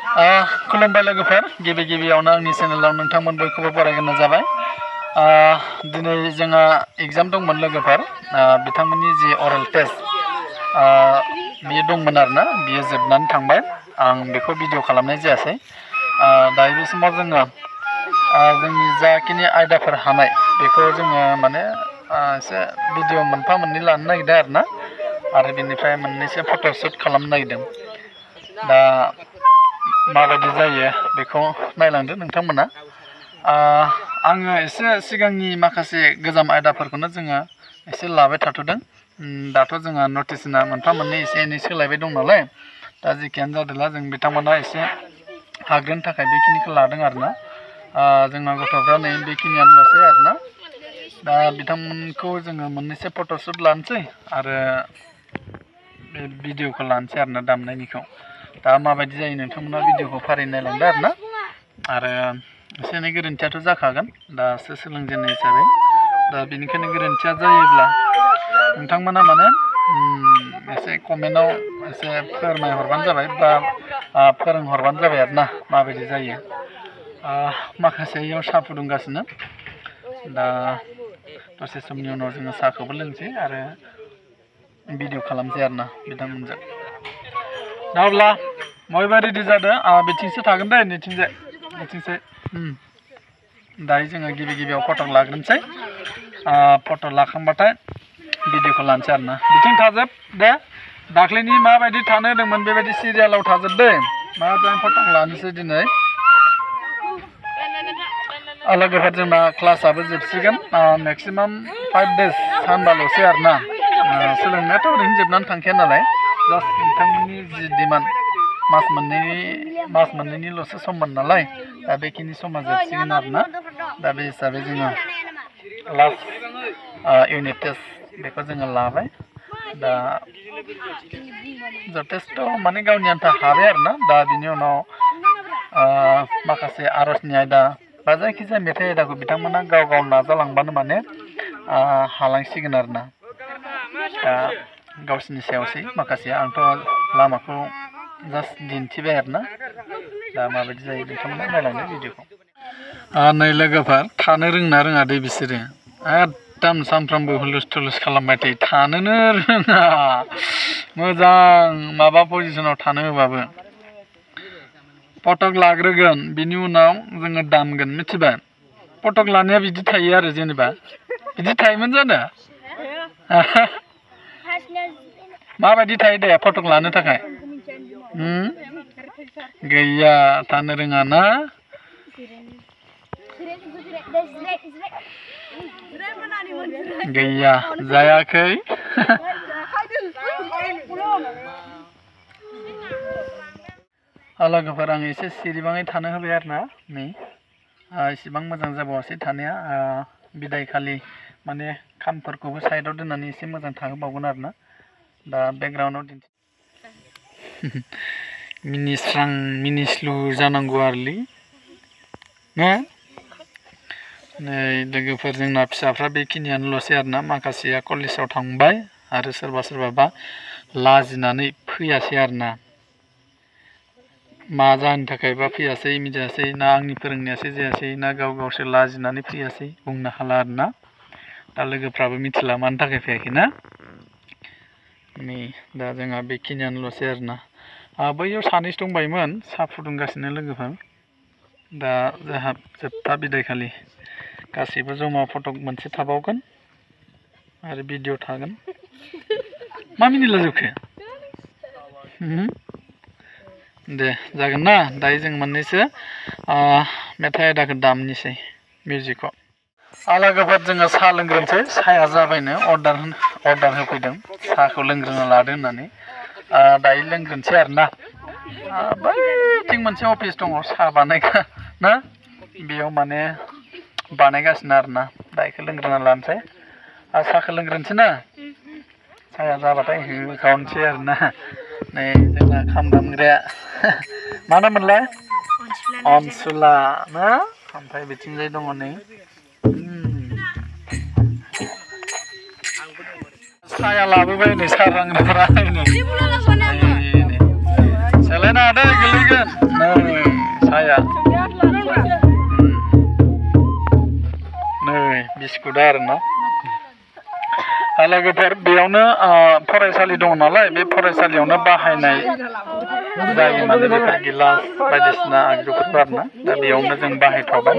खुलुमबाय लोगोफोर गिबि गिबियावनो आंनि चेनेलाव नोंथांमोन बयखौबो बरायग्रोनाय जाबाय। दिनै जोंहा एग्जाम दंमोन लोगोफोर बिथांमोननि जि अरेल टेस्ट बियो दंमोन आरोना बियो जोबनानै थांबाय। आं बेखौ भिडिअ खालामनाय जायासै। दायो बे समाव जोङो जोंनि जाखिनि आयदाफोर हानाय बेखौ जोङो माने एसे भिडिअ मोनफा मोननै लानो नागिरदों आरो बेनिफ्राय मोननैसो फट'शुट खालामनो नागिरदों। दा माबायदि जायो बेखौ नायलांदो नोंथांमोना। आङो एसे सिगांनि माखासे गोजाम आयदाफोरखौनो जोङो एसे लाबाय थाथ'दों। दाथ' जोंहा नटिसना मोनफा मोननै एसे एनै सोलायबाय दं नालाय, दा जेखियानो जादोंला जों बिथांमोना एसे हाग्रोनो थाखाय बेखिनिखौ लादों आरोना। जोंना गथ'फ्रा नै बेखिनियानोल'सै आरोना। दा बिथांमोनखौ जोङो मोननैसो फट'शुट लानोसै आरो बे भिडिअखौ लानोसै आरोना दामनायनिखौ। दा माबायदि जायो नोंथांमोना भिडिअखौ फारि नायलांदो आरोना। आरो एसे एनै गोरोन्थियाथ' जाखागोन दासो सोलोंजेननाय हिसाबै। दा बेनिखायनो गोरोन्थिया जायोब्ला नोंथांमोना माने एसे कमेन्टआव एसे फोरमायहरबानो जाबाय बा फोरोंहरबानो जाबाय आरोना माबायदि जायो। माखासे इयाव साहा फुदुंगासिनो। दा दसे समनि उनाव जोङो साहाखौबो लोंसै आरो भिडिअ खालामसै आरोना बिथांमोनजों। दा अब्ला बयबो रेडि जादो। बिथिंसो थागोन दे बिथिंसो। दायो जोङो गिबि गिबियाव फट' लाग्रोनोसै। फट' लाखांबाथाय भिडिअखौ लानोसै आरोना। बिथिं थाजोब दे। दाख्लैनि माबायदि थानो होदोंमोन बेबायदि सिरियालाव थाजोब दे। मोजां फट' लानोसै दिनै। लोगोफोर जोंना क्लासआबो जोबसिगोन। मेक्सिमाम 5 days सानबाल'सै आरोना। सोलोंनायाथ' ओरैनो जोबनानै थांखाया नालाय, जास्ट नोंथांमोननि जि डिमान्ड मास मोननैनिल'सो सममोन नालाय, दा बेखिनि समा जोबसिगोन आरोना। दा बे हिसाबै जोङो लास्ट इउनिट टेस्ट बेखौ जोङो लाबाय। दा जथेस्थ' माने गावनि आन्था हाबाय आरोना। दा बिनि उनाव माखासे आर'जनि आयदा बा जायखिजाया मेथाइ आयदाखौ बिथांमोना गाव गाव नाजालांबानो माने हालांसिगोन आरोना। दा गावसिनि सायावसै माखासे। आंथ' लामाखौ जास्ट दिन्थिबाय आरोना। दा माबायदि जायो नोंथांमोना नायलांदो भिडिअखौ। नै लोगोफोर थानो रोंना रोङा दे बिसोरो। एकदम सानफ्रामबो हुलुस थुलुस खालामबाय थायो, थानोनो रोङा। मोजां माबा पजिसनाव थानो होबाबो। फटक लाग्रोगोन बिनि उनाव जोङो दामगोन, मिथिबाय? फटक लानाया बिदि थायो आरो जेनेबा। बिदि थायोमोन जानो? माबायदि थायो दे फटक लानो थाखाय? गैया थानो रोङा ना? गैया जायाखै। लोगोफोर आं एसे सिरिबाङै थानो होबाय आरोना। नै इसेबां मोजां जाबावासै थानाया। बिदायखालि माने खामफोरखौबो साइडआव दोननानै एसे मोजां थाहोबावगोन आरोना। दा बेकग्राउन्डआव दिन्थि मिनिस्रां मिनिस्लु जानांगौ आरोलै ना। नै लोगोफोर जोंना फिसाफ्रा बेखिनियानोल'सै आरोना। माखासेया कलेजाव थांबाय आरो सोरबा सोरबाबा लाजिनानै फैयासै आरोना। मा जाहोननि थाखायबा फैयासै मिथियासै, ना आंनि फोरोंनायासो जायासै ना गावसोर लाजिनानै फैयासै बुंनो हाला आरोना। दा लोगोफ्राबो मिथिला मानि थाखाय फैयाखै ना। नै दा जोंहा बेखिनियानोल'सै आरोना। बैयाव सानैसो दंबायमोन साहा फुदुंगासिनो लोगोफोर। दा जोंहा जोबथा बिदायखालि गासैबो जमा फटक मोनसे थाबावगोन आरो भिडिअ थागोन। मा मिनिला जोबखो? दे जागोन ना। दायो जों मोननैसो मेथाइ आयदाखौ दामनोसै मिउजिकखौ। लोगोफोर जोङो साहा लोंग्रोनोसै। साहाया जाबायनो अर्डार होफैदों साहाखौ लोंग्रोना लादो होननानै। दायो लोंग्रोनोसै आरोना। बैथिं मोनसे अफिस दङ साहा बानायग्रा ना, बेयाव माने बानायगासिनो आरोना। दा बेखौ लोंग्रोना लानोसै। साहाखौ लोंग्रोनोसै ना। साहाया जाबाथाय होखावनोसै आरोना। नै जोंना खाम दामग्राया मा नाममोनलाय? अनसुला ना। ओमफ्राय बिथिंजाय दङ नै साहाया लाबोबाय नै साहा रांग्राफ्रा। सोलायना दे गोलैगोन। बिस्कुटआ आरोना लोगोफोर बेयावनो फरायसालि दङ नालाय बे फरायसालियावनो बाहायनाय जायो माने बेफोर गिलास बायदिसिना आगजुफोरखौ आरोना दा बेयावनो जों बाहायथावबाय